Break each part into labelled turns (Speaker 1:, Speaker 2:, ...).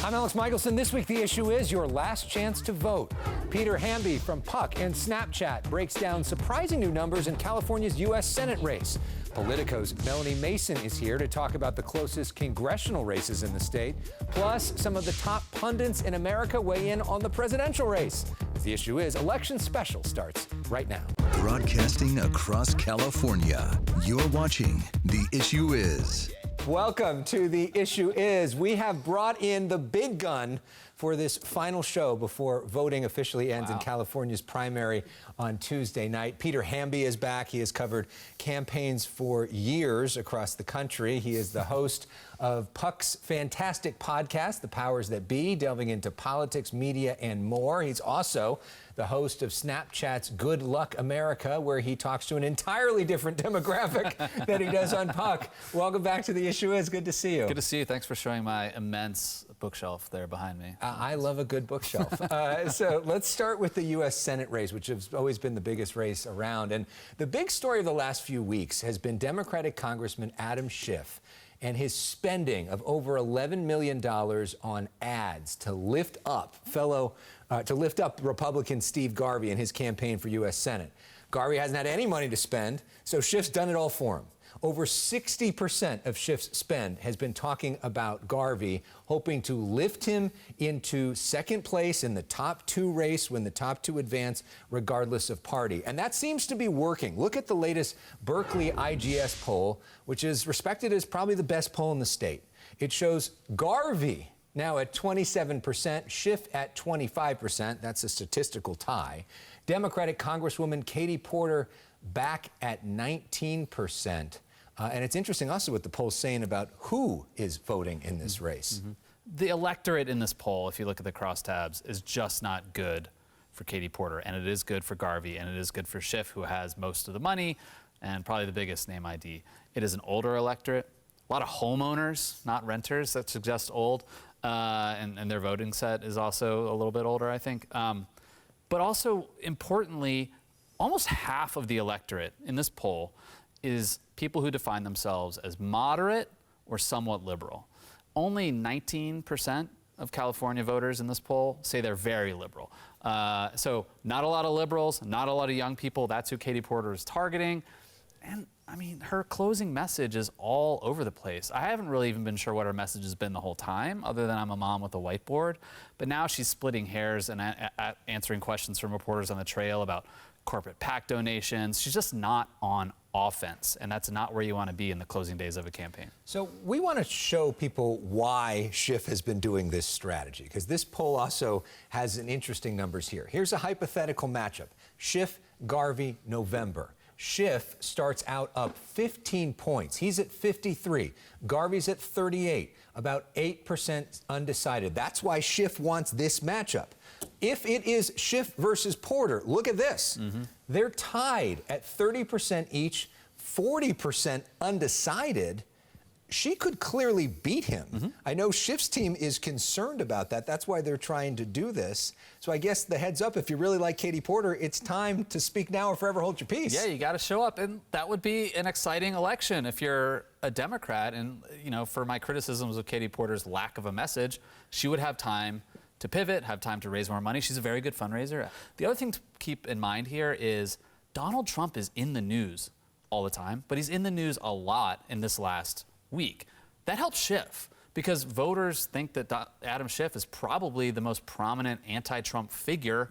Speaker 1: I'm Elex Michaelson. This week, the issue is your last chance to vote. Peter Hamby from Puck and Snapchat breaks down surprising new numbers in California's U.S. Senate race. Politico's Melanie Mason is here to talk about the closest congressional races in the state. Plus, some of the top pundits in America weigh in on the presidential race. The issue is election special starts right now.
Speaker 2: Broadcasting across California, you're watching The Issue Is.
Speaker 1: Welcome to The Issue Is. We have brought in the big gun for this final show before voting officially ends in California's primary on Tuesday night. Peter Hamby is back. He has covered campaigns for years across the country. He is the host of Puck's fantastic podcast, The Powers That Be, delving into politics, media, and more. He's also the host of Snapchat's Good Luck America, where he talks to an entirely different demographic than he does on Puck. Welcome back to The Issue Is. Good to see you.
Speaker 3: Good to see you. Thanks for showing my immense bookshelf there behind me.
Speaker 1: I love a good bookshelf. So let's start with the U.S. Senate race, which has always been the biggest race around. And the big story of the last few weeks has been Democratic Congressman Adam Schiff and his spending of over $11 million on ads to lift up Republican Steve Garvey in his campaign for U.S. Senate. Garvey hasn't had any money to spend, so Schiff's done it all for him. Over 60% of Schiff's spend has been talking about Garvey, hoping to lift him into second place in the top two race when the top two advance, regardless of party. And that seems to be working. Look at the latest Berkeley IGS poll, which is respected as probably the best poll in the state. It shows Garvey now at 27%, Schiff at 25%. That's a statistical tie. Democratic Congresswoman Katie Porter back at 19%. And it's interesting also what the poll's saying about who is voting in this race.
Speaker 3: Mm-hmm. The electorate in this poll, if you look at the crosstabs, is just not good for Katie Porter. And it is good for Garvey, and it is good for Schiff, who has most of the money and probably the biggest name ID. It is an older electorate. A lot of homeowners, not renters, that suggests old. And their voting set is also a little bit older, I think. But also, importantly, almost half of the electorate in this poll is people who define themselves as moderate or somewhat liberal. Only 19% of California voters in this poll say they're very liberal. So not a lot of liberals, not a lot of young people. That's who Katie Porter is targeting. And I mean, her closing message is all over the place. I haven't really even been sure what her message has been the whole time, other than I'm a mom with a whiteboard. But now she's splitting hairs and answering questions from reporters on the trail about corporate PAC donations. She's just not on offense, and that's not where you want to be in the closing days of a campaign.
Speaker 1: So we want to show people why Schiff has been doing this strategy, because this poll also has an interesting numbers here. Here's a hypothetical matchup. Schiff, Garvey, November. Schiff starts out up 15 points. He's at 53. Garvey's at 38, about 8% undecided. That's why Schiff wants this matchup. If it is Schiff versus Porter, look at this. Mm-hmm. They're tied at 30% each, 40% undecided. She could clearly beat him. Mm-hmm. I know Schiff's team is concerned about that. That's why they're trying to do this. So I guess the heads up, if you really like Katie Porter, it's time to speak now or forever hold your peace.
Speaker 3: Yeah, you got to show up. And that would be an exciting election if you're a Democrat. And, you know, for my criticisms of Katie Porter's lack of a message, she would have time to pivot, have time to raise more money. She's a very good fundraiser. The other thing to keep in mind here is Donald Trump is in the news all the time, but he's in the news a lot in this last week. That helps Schiff because voters think that Adam Schiff is probably the most prominent anti-Trump figure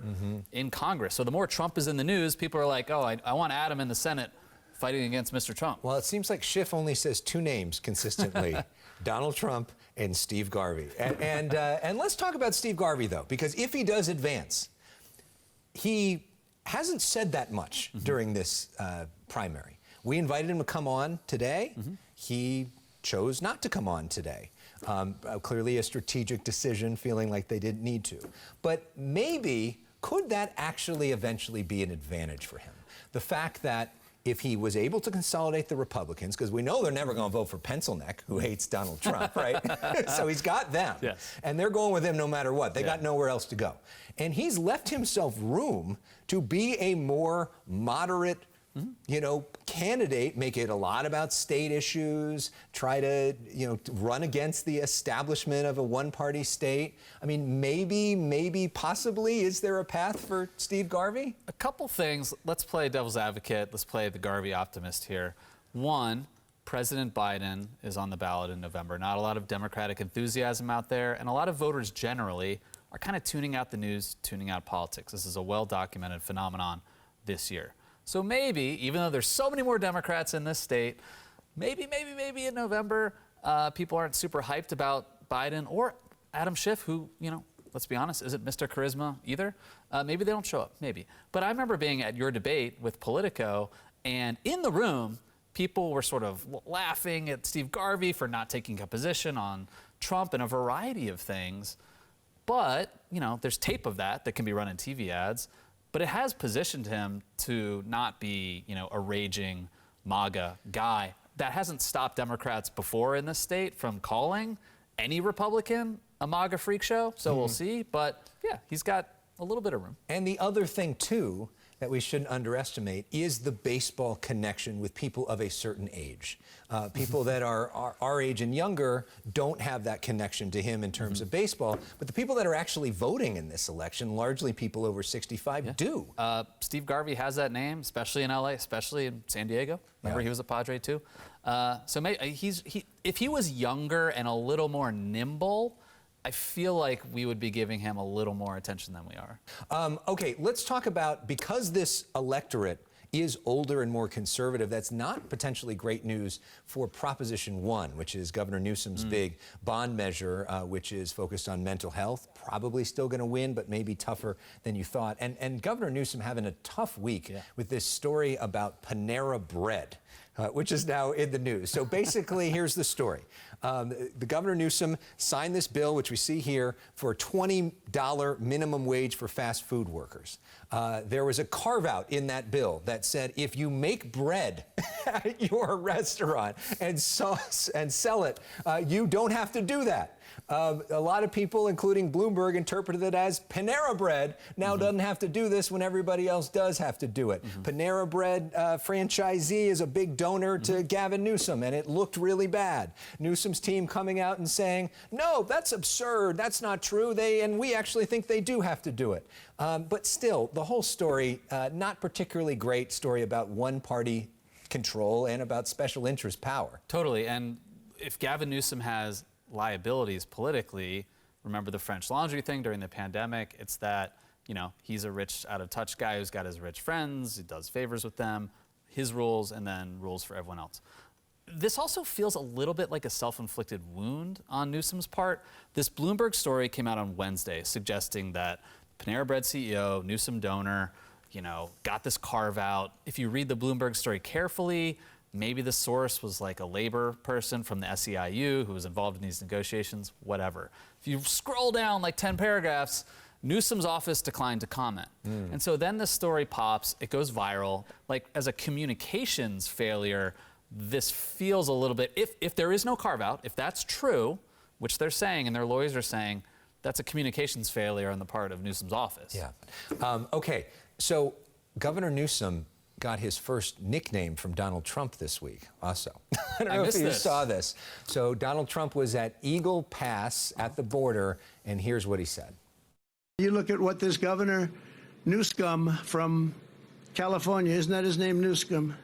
Speaker 3: in Congress. So the more Trump is in the news, people are like, oh, I want Adam in the Senate fighting against Mr. Trump.
Speaker 1: Well, it seems like Schiff only says two names consistently, Donald Trump and Steve Garvey. And let's talk about Steve Garvey, though, because if he does advance, he hasn't said that much during this primary. We invited him to come on today. He chose not to come on today. Clearly a strategic decision, feeling like they didn't need to. But maybe, could that actually eventually be an advantage for him? The fact that if he was able to consolidate the Republicans, because we know they're never going to vote for Pencilneck, who hates Donald Trump, right? So he's got them.
Speaker 3: Yes.
Speaker 1: And they're going with him no matter what. They got nowhere else to go. And he's left himself room to be a more moderate you know, candidate, make it a lot about state issues, try to, you know, run against the establishment of a one-party state. I mean, maybe, possibly, is there a path for Steve Garvey?
Speaker 3: A couple things. Let's play devil's advocate. Let's play the Garvey optimist here. One, President Biden is on the ballot in November. Not a lot of Democratic enthusiasm out there, and a lot of voters generally are kind of tuning out the news, tuning out politics. This is a well-documented phenomenon this year. So maybe, even though there's so many more Democrats in this state, maybe in November, people aren't super hyped about Biden or Adam Schiff, who, you know, let's be honest, isn't Mr. Charisma either. Maybe they don't show up, maybe. But I remember being at your debate with Politico, and in the room, people were sort of laughing at Steve Garvey for not taking a position on Trump and a variety of things. But, you know, there's tape of that can be run in TV ads. But it has positioned him to not be, you know, a raging MAGA guy. That hasn't stopped Democrats before in this state from calling any Republican a MAGA freak show. So we'll see. But, yeah, he's got a little bit of room.
Speaker 1: And the other thing, too, that we shouldn't underestimate is the baseball connection with people of a certain age. People that are our age and younger don't have that connection to him in terms of baseball, but the people that are actually voting in this election, largely people over 65, do.
Speaker 3: Steve Garvey has that name, especially in LA, especially in San Diego. Remember, he was a Padre too. So if he was younger and a little more nimble, I feel like we would be giving him a little more attention than we are.
Speaker 1: Okay, let's talk about, because this electorate is older and more conservative, that's not potentially great news for Proposition 1, which is Governor Newsom's big bond measure, which is focused on mental health. Probably still going to win, but maybe tougher than you thought. And Governor Newsom having a tough week with this story about Panera Bread, which is now in the news. So basically, here's the story. The Governor Newsom signed this bill, which we see here, for a $20 minimum wage for fast food workers. There was a carve-out in that bill that said if you make bread at your restaurant and sell it, you don't have to do that. A lot of people, including Bloomberg, interpreted it as Panera Bread now doesn't have to do this when everybody else does have to do it. Panera Bread franchisee is a big donor to Gavin Newsom, and it looked really bad. Newsom's team coming out and saying, no, that's absurd, that's not true, and we actually think they do have to do it. But still, the whole story, not particularly great story about one-party control and about special interest power.
Speaker 3: Totally, and if Gavin Newsom has liabilities politically, remember the French Laundry thing during the pandemic, it's that, you know, he's a rich, out-of-touch guy who's got his rich friends, he does favors with them, his rules, and then rules for everyone else. This also feels a little bit like a self-inflicted wound on Newsom's part. This Bloomberg story came out on Wednesday suggesting that Panera Bread CEO, Newsom donor, you know, got this carve-out. If you read the Bloomberg story carefully, maybe the source was like a labor person from the SEIU who was involved in these negotiations, whatever. If you scroll down like 10 paragraphs, Newsom's office declined to comment. And so then this story pops, it goes viral. Like, as a communications failure, this feels a little bit, if there is no carve-out, if that's true, which they're saying and their lawyers are saying, that's a communications failure on the part of Newsom's office.
Speaker 1: Yeah. Okay, so Governor Newsom got his first nickname from Donald Trump this week also. I don't know if you saw this. So Donald Trump was at Eagle Pass at the border, and here's what he said.
Speaker 4: You look at what this Governor Newsom from California, isn't that his name, Newsom?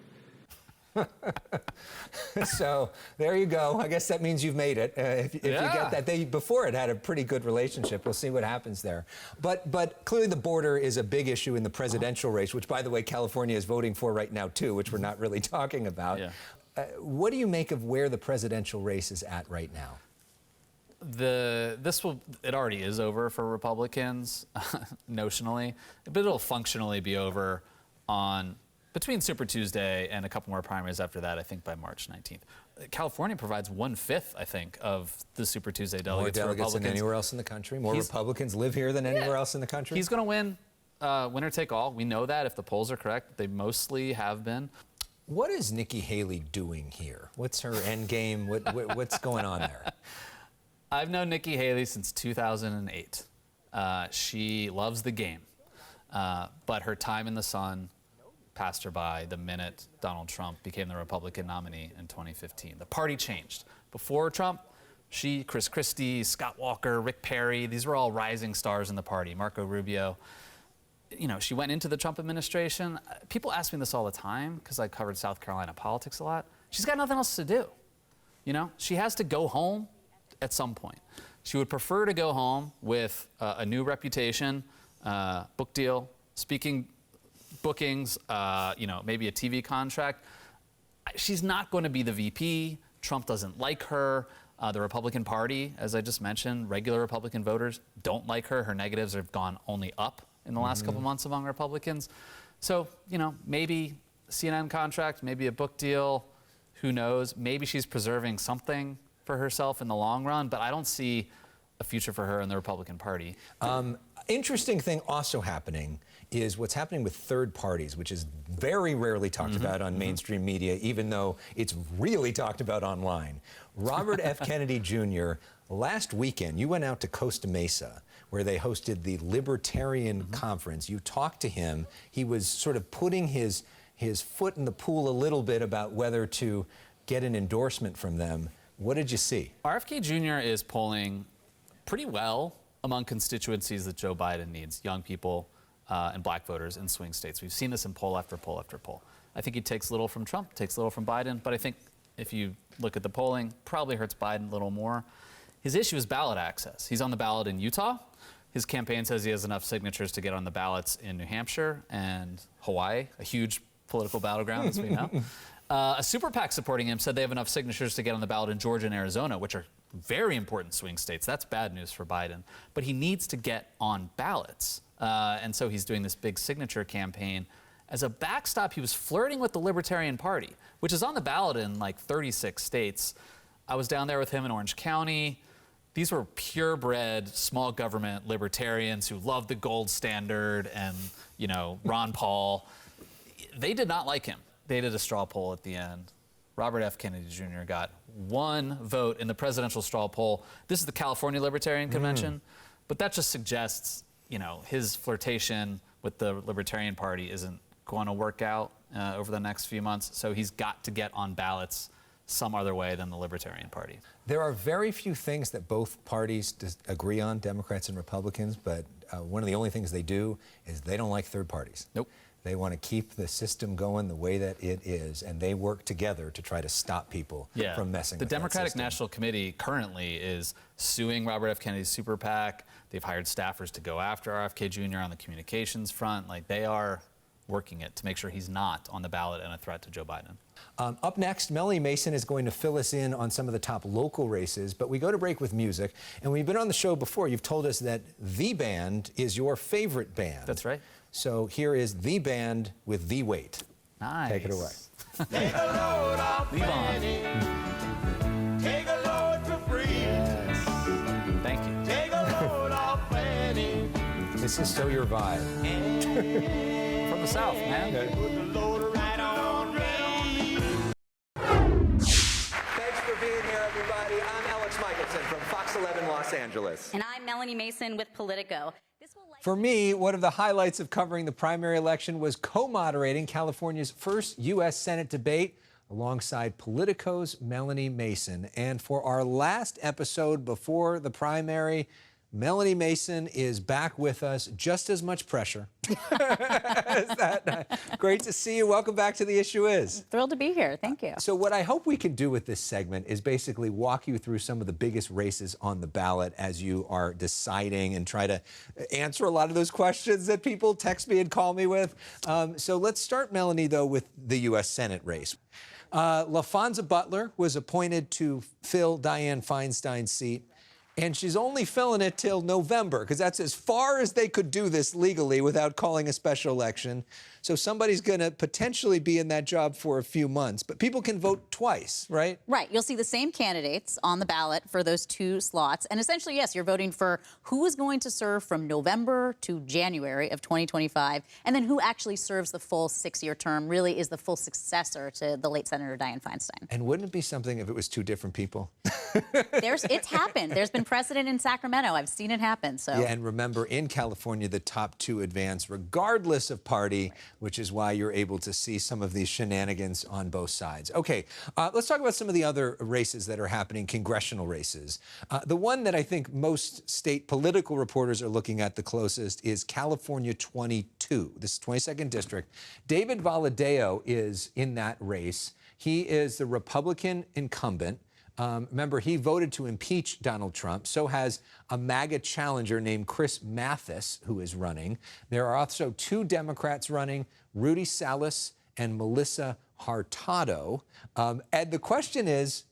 Speaker 1: So there you go. I guess that means you've made it. If you get that, they before it had a pretty good relationship. We'll see what happens there. But clearly the border is a big issue in the presidential race, which, by the way, California is voting for right now too, which we're not really talking about. What do you make of where the presidential race is at right now?
Speaker 3: It already is over for Republicans, notionally, but it'll functionally be over between Super Tuesday and a couple more primaries after that, I think by March 19th. California provides 1/5, I think, of the Super Tuesday delegates for Republicans.
Speaker 1: More delegates than anywhere else in the country. More Republicans live here than anywhere else in the country.
Speaker 3: He's going to win winner take all. We know that if the polls are correct. They mostly have been.
Speaker 1: What is Nikki Haley doing here? What's her end game? What's going on there?
Speaker 3: I've known Nikki Haley since 2008. She loves the game, but her time in the sun passed her by the minute Donald Trump became the Republican nominee in 2015. The party changed. Before Trump, she, Chris Christie, Scott Walker, Rick Perry, these were all rising stars in the party, Marco Rubio. You know, she went into the Trump administration. People ask me this all the time because I covered South Carolina politics a lot. She's got nothing else to do. You know, she has to go home at some point. She would prefer to go home with a new reputation, book deal, speaking bookings, you know, maybe a TV contract. She's not going to be the VP. Trump doesn't like her. The Republican Party, as I just mentioned, regular Republican voters don't like her. Her negatives have gone only up in the last couple months among Republicans. So, you know, maybe CNN contract, maybe a book deal, who knows? Maybe she's preserving something for herself in the long run, but I don't see a future for her in the Republican Party.
Speaker 1: Interesting thing also happening is what's happening with third parties, which is very rarely talked about on mainstream media, even though it's really talked about online. Robert F. Kennedy Jr., last weekend, you went out to Costa Mesa, where they hosted the Libertarian Conference. You talked to him. He was sort of putting his foot in the pool a little bit about whether to get an endorsement from them. What did you see?
Speaker 3: RFK Jr. is polling pretty well among constituencies that Joe Biden needs, young people and black voters in swing states. We've seen this in poll after poll after poll. I think he takes little from Trump, takes little from Biden, but I think if you look at the polling, probably hurts Biden a little more. His issue is ballot access. He's on the ballot in Utah. His campaign says he has enough signatures to get on the ballots in New Hampshire and Hawaii, a huge political battleground, as we know. A super PAC supporting him said they have enough signatures to get on the ballot in Georgia and Arizona, which are very important swing states. That's bad news for Biden. But he needs to get on ballots. And so he's doing this big signature campaign. As a backstop, he was flirting with the Libertarian Party, which is on the ballot in like 36 states. I was down there with him in Orange County. These were purebred, small government libertarians who loved the gold standard and, you know, Ron Paul. They did not like him. They did a straw poll at the end. Robert F. Kennedy Jr. got 1 vote in the presidential straw poll. This is the California Libertarian Convention, but that just suggests, you know, his flirtation with the Libertarian Party isn't going to work out over the next few months. So he's got to get on ballots some other way than the Libertarian Party.
Speaker 1: There are very few things that both parties agree on, Democrats and Republicans, but one of the only things they do is they don't like third parties.
Speaker 3: Nope.
Speaker 1: They want to keep the system going the way that it is, and they work together to try to stop people from messing with
Speaker 3: The Democratic
Speaker 1: that system.
Speaker 3: National Committee currently is suing Robert F. Kennedy's super PAC. They've hired staffers to go after RFK Jr. on the communications front. Like, they are working it to make sure he's not on the ballot and a threat to Joe Biden.
Speaker 1: Up next, Melanie Mason is going to fill us in on some of the top local races, but we go to break with music. And we've been on the show before. You've told us that The Band is your favorite band.
Speaker 3: That's right.
Speaker 1: So here is The Band with The Wait.
Speaker 3: Nice.
Speaker 1: Take it away.
Speaker 5: Take a load off
Speaker 3: Leave on.
Speaker 5: Fanny. Take a load for free.
Speaker 3: Yes. Thank you.
Speaker 5: Take a load off Fanny.
Speaker 1: This is so your vibe.
Speaker 3: From the South, man.
Speaker 5: Put the load right on me.
Speaker 1: Thanks for being here, everybody. I'm Elex Michaelson from Fox 11 Los Angeles.
Speaker 6: And I'm Melanie Mason with Politico.
Speaker 1: For me, one of the highlights of covering the primary election was co-moderating California's first U.S. Senate debate alongside Politico's Melanie Mason. And for our last episode before the primary, Melanie Mason is back with us. Just as much pressure. Is that great to see you? Welcome back to The Issue Is.
Speaker 7: Thrilled to be here. Thank you.
Speaker 1: So what I hope we can do with this segment is basically walk you through some of the biggest races on the ballot as you are deciding and try to answer a lot of those questions that people text me and call me with. So let's start, Melanie, though, with the U.S. Senate race. Laphonza Butler was appointed to fill Dianne Feinstein's seat. And she's only filling it till November, because that's as far as they could do this legally without calling a special election. So somebody's going to potentially be in that job for a few months. But people can vote twice, right?
Speaker 7: Right. You'll see the same candidates on the ballot for those 2 slots. And essentially, yes, you're voting for who is going to serve from November to January of 2025, and then who actually serves the full 6-year term, really is the full successor to the late Senator Dianne Feinstein.
Speaker 1: And wouldn't it be something if it was 2 different people?
Speaker 7: It's happened. There's been precedent in Sacramento. I've seen it happen. So
Speaker 1: yeah, and remember, in California, the top 2 advance regardless of party. which is why you're able to see some of these shenanigans on both sides. Okay, let's talk about some of the other races that are happening, congressional races. The one that I think most state political reporters are looking at the closest is California 22. This is 22nd District. David Valadao is in that race. He is the Republican incumbent. Remember, he voted to impeach Donald Trump. So has a MAGA challenger named Chris Mathis, who is running. There are also two Democrats running, Rudy Salas and Melissa Hurtado. And the question is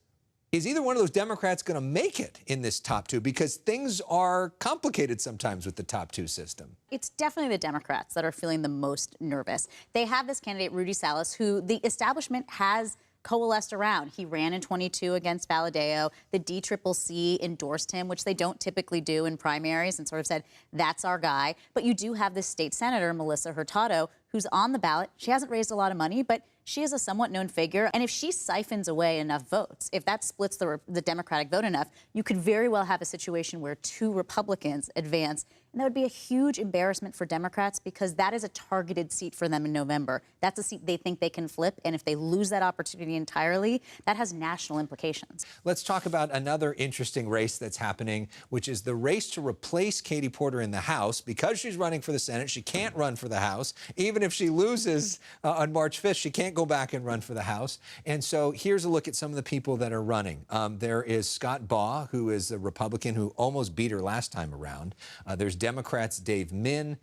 Speaker 1: either one of those Democrats going to make it in this top two? Because things are complicated sometimes with the top two system.
Speaker 7: It's definitely the Democrats that are feeling the most nervous. They have this candidate, Rudy Salas, who the establishment has coalesced around. He ran in 22 against Valadao. The DCCC endorsed him, which they don't typically do in primaries, and sort of said, that's our guy. But you do have this state senator, Melissa Hurtado, who's on the ballot. She hasn't raised a lot of money, but she is a somewhat known figure. And if she siphons away enough votes, if that splits the Democratic vote enough, you could very well have a situation where two Republicans advance. And that would be a huge embarrassment for Democrats because that is a targeted seat for them in November. That's a seat they think they can flip. And if they lose that opportunity entirely, that has national implications.
Speaker 1: Let's talk about another interesting race that's happening, which is the race to replace Katie Porter in the House. Because she's running for the Senate, she can't run for the House. Even if she loses on March 5th, she can't go back and run for the House. And so here's a look at some of the people that are running. There is Scott Baugh, who is a Republican who almost beat her last time around. There's Democrats Dave Min,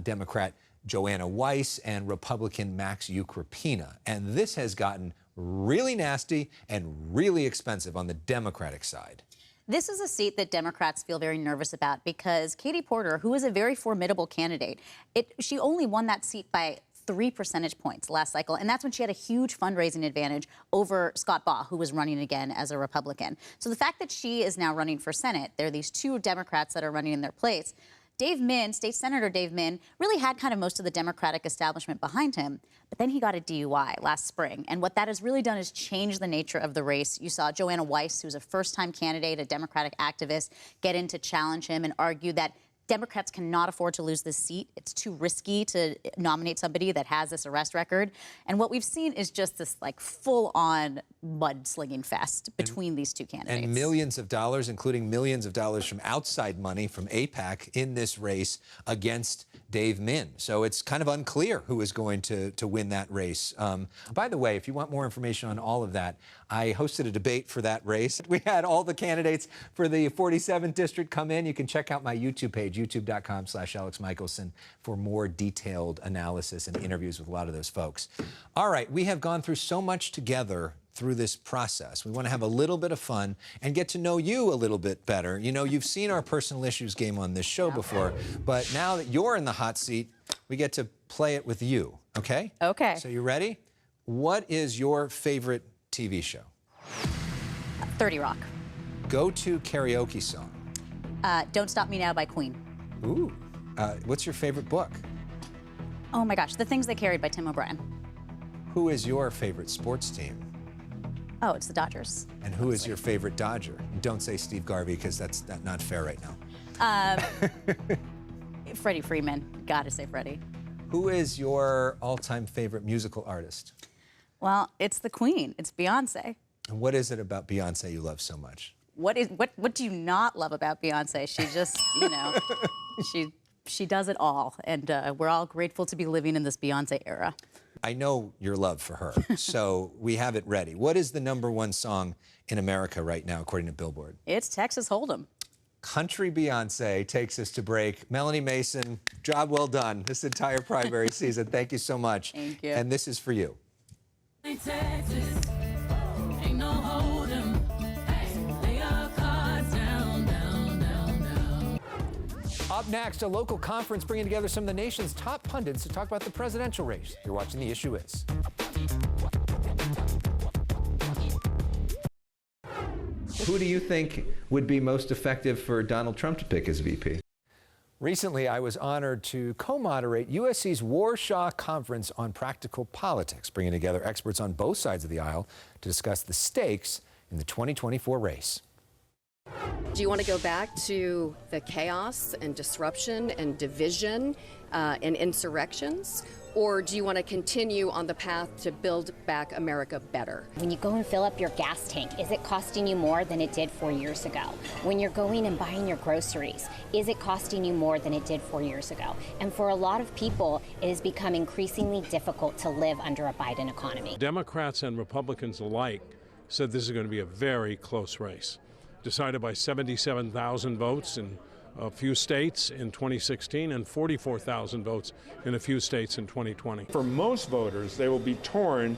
Speaker 1: Democrat Joanna Weiss, and Republican Max Ukrapina. And this has gotten really nasty and really expensive on the Democratic side.
Speaker 7: This is a seat that Democrats feel very nervous about because Katie Porter, who is a very formidable candidate, she only won that seat by 3 percentage points last cycle, and that's when she had a huge fundraising advantage over Scott Baugh, who was running again as a Republican. So the fact that she is now running for Senate, there are these two Democrats that are running in their place. Dave Min, State Senator Dave Min, really had kind of most of the Democratic establishment behind him, but then he got a DUI last spring. And what that has really done is change the nature of the race. You saw Joanna Weiss, who's a first-time candidate, a Democratic activist, get in to challenge him and argue that Democrats cannot afford to lose this seat. It's too risky to nominate somebody that has this arrest record. And what we've seen is just this like full-on mudslinging fest between these two candidates.
Speaker 1: And millions of dollars, including millions of dollars from outside money from AIPAC in this race against Dave Min. So it's kind of unclear who is going to win that race. By the way, if you want more information on all of that, I hosted a debate for that race. We had all the candidates for the 47th district come in. You can check out my YouTube page, youtube.com/Elex Michaelson, for more detailed analysis and interviews with a lot of those folks. All right, we have gone through so much together through this process. We want to have a little bit of fun and get to know you a little bit better. You know, you've seen our personal issues game on this show before, but now that you're in the hot seat, we get to play it with you, okay?
Speaker 7: Okay.
Speaker 1: So you ready? What is your favorite TV show?
Speaker 7: 30 Rock.
Speaker 1: Go-to karaoke song?
Speaker 7: Don't Stop Me Now by Queen.
Speaker 1: Ooh. What's your favorite book?
Speaker 7: Oh my gosh, The Things They Carried by Tim O'Brien.
Speaker 1: Who is your favorite sports team?
Speaker 7: Oh, it's the Dodgers.
Speaker 1: And who is your favorite Dodger? Don't say Steve Garvey, because that's not fair right now.
Speaker 7: Freddie Freeman. Gotta say Freddie.
Speaker 1: Who is your all-time favorite musical artist?
Speaker 7: Well, it's the Queen. It's Beyonce.
Speaker 1: And what is it about Beyonce you love so much?
Speaker 7: What do you not love about Beyonce? She just, you know, she does it all, and we're all grateful to be living in this Beyonce era.
Speaker 1: I know your love for her, so we have it ready. What is the #1 song in America right now, according to Billboard?
Speaker 7: It's Texas Hold'em.
Speaker 1: Country Beyonce takes us to break. Melanie Mason, job well done this entire primary season. Thank you so much.
Speaker 7: Thank you.
Speaker 1: And this is for you.
Speaker 8: Texas, ain't no hold 'em. Lay your cards down, down, down, down.
Speaker 1: Up next, a local conference bringing together some of the nation's top pundits to talk about the presidential race. You're watching The Issue Is. Who do you think would be most effective for Donald Trump to pick as VP? Recently, I was honored to co-moderate USC's Warshaw Conference on Practical Politics, bringing together experts on both sides of the aisle to discuss the stakes in the 2024 race.
Speaker 9: Do you want to go back to the chaos and disruption and division and insurrections? Or do you want to continue on the path to build back America better?
Speaker 10: When you go and fill up your gas tank, is it costing you more than it did 4 years ago? When you're going and buying your groceries, is it costing you more than it did 4 years ago? And for a lot of people, it has become increasingly difficult to live under a Biden economy.
Speaker 11: Democrats and Republicans alike said this is going to be a very close race, decided by 77,000 votes in a few states in 2016 and 44,000 votes in a few states in 2020.
Speaker 12: For most voters, they will be torn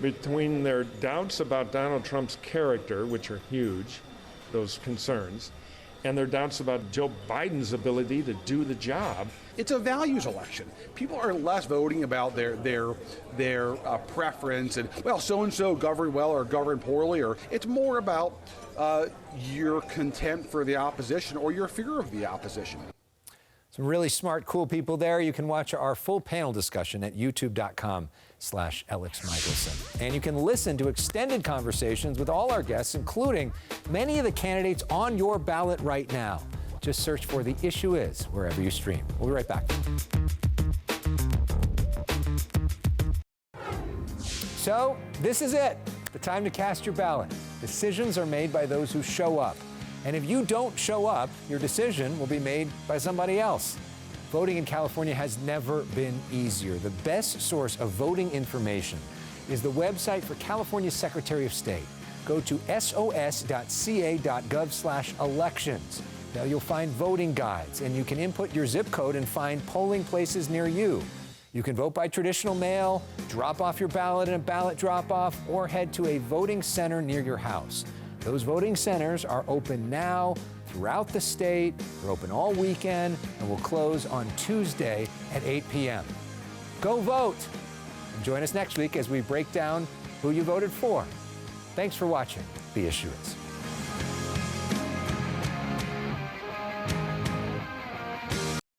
Speaker 12: between their doubts about Donald Trump's character, which are huge, those concerns, and their doubts about Joe Biden's ability to do the job.
Speaker 13: It's a values election. People are less voting about their preference and, well, so-and-so governed well or governed poorly, or it's more about your contempt for the opposition or your fear of the opposition.
Speaker 1: Some really smart, cool people there. You can watch our full panel discussion at youtube.com/Elex Michaelson. And you can listen to extended conversations with all our guests, including many of the candidates on your ballot right now. Just search for The Issue Is wherever you stream. We'll be right back. So, this is it. The time to cast your ballot. Decisions are made by those who show up. And if you don't show up, your decision will be made by somebody else. Voting in California has never been easier. The best source of voting information is the website for California's Secretary of State. Go to sos.ca.gov/elections. Now you'll find voting guides, and you can input your zip code and find polling places near you. You can vote by traditional mail, drop off your ballot in a ballot drop-off, or head to a voting center near your house. Those voting centers are open now throughout the state. They're open all weekend and will close on Tuesday at 8 p.m. Go vote! And join us next week as we break down who you voted for. Thanks for watching The Issue Is.